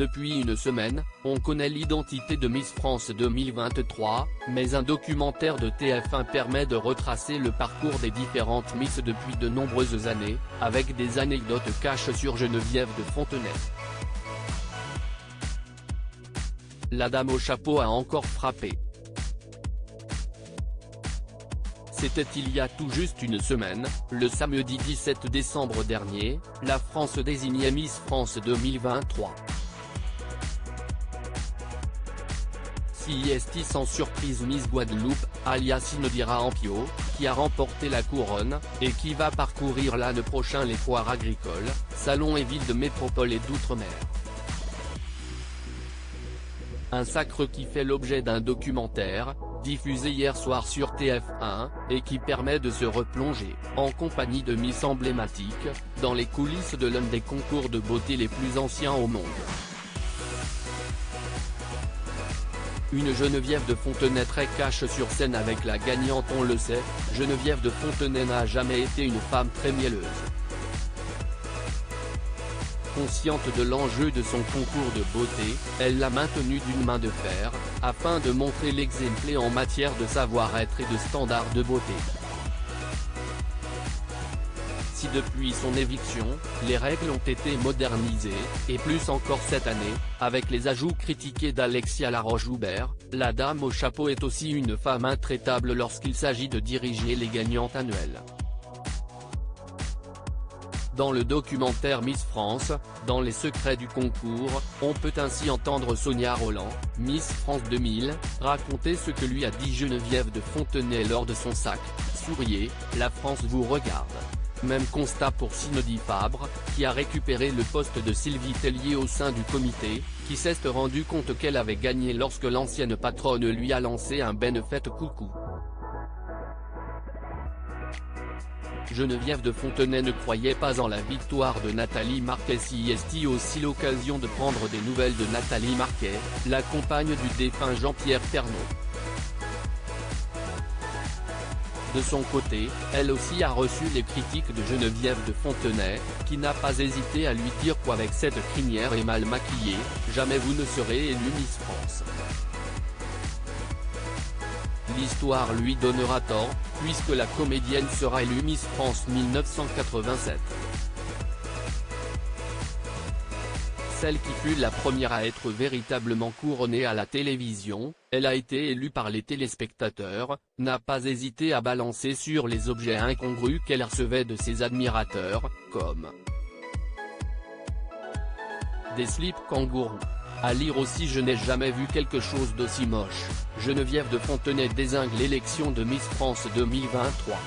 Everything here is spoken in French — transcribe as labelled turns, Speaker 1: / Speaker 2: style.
Speaker 1: Depuis une semaine, on connaît l'identité de Miss France 2023, mais un documentaire de TF1 permet de retracer le parcours des différentes Miss depuis de nombreuses années, avec des anecdotes cachées sur Geneviève de Fontenay. La dame au chapeau a encore frappé. C'était il y a tout juste une semaine, le samedi 17 décembre dernier, la France désignait Miss France 2023. CIST sans surprise Miss Guadeloupe, alias Inodira Ampio, qui a remporté la couronne, et qui va parcourir l'année prochain les foires agricoles, salons et villes de métropole et d'outre-mer. Un sacre qui fait l'objet d'un documentaire, diffusé hier soir sur TF1, et qui permet de se replonger, en compagnie de Miss emblématiques, dans les coulisses de l'un des concours de beauté les plus anciens au monde. Une Geneviève de Fontenay très cash sur scène avec la gagnante. On le sait, Geneviève de Fontenay n'a jamais été une femme très mielleuse. Consciente de l'enjeu de son concours de beauté, elle l'a maintenu d'une main de fer, afin de montrer l'exemple en matière de savoir-être et de standards de beauté. Si depuis son éviction, les règles ont été modernisées, et plus encore cette année, avec les ajouts critiqués d'Alexia Laroche-Joubert, la dame au chapeau est aussi une femme intraitable lorsqu'il s'agit de diriger les gagnantes annuelles. Dans le documentaire Miss France, dans les secrets du concours, on peut ainsi entendre Sonia Rolland, Miss France 2000, raconter ce que lui a dit Geneviève de Fontenay lors de son sac « Souriez, la France vous regarde ». Même constat pour Cindy Fabre, qui a récupéré le poste de Sylvie Tellier au sein du comité, qui s'est rendu compte qu'elle avait gagné lorsque l'ancienne patronne lui a lancé un benefait coucou. Geneviève de Fontenay ne croyait pas en la victoire de Nathalie Marquet. CIST aussi l'occasion de prendre des nouvelles de Nathalie Marquet, la compagne du défunt Jean-Pierre Pernaut. De son côté, elle aussi a reçu les critiques de Geneviève de Fontenay, qui n'a pas hésité à lui dire qu'avec cette crinière et mal maquillée, jamais vous ne serez élue Miss France. L'histoire lui donnera tort, puisque la comédienne sera élue Miss France 1987. Celle qui fut la première à être véritablement couronnée à la télévision, elle a été élue par les téléspectateurs, n'a pas hésité à balancer sur les objets incongrus qu'elle recevait de ses admirateurs, comme des slips kangourous. À lire aussi Je n'ai jamais vu quelque chose d'aussi moche, Geneviève de Fontenay dézingue l'élection de Miss France 2023.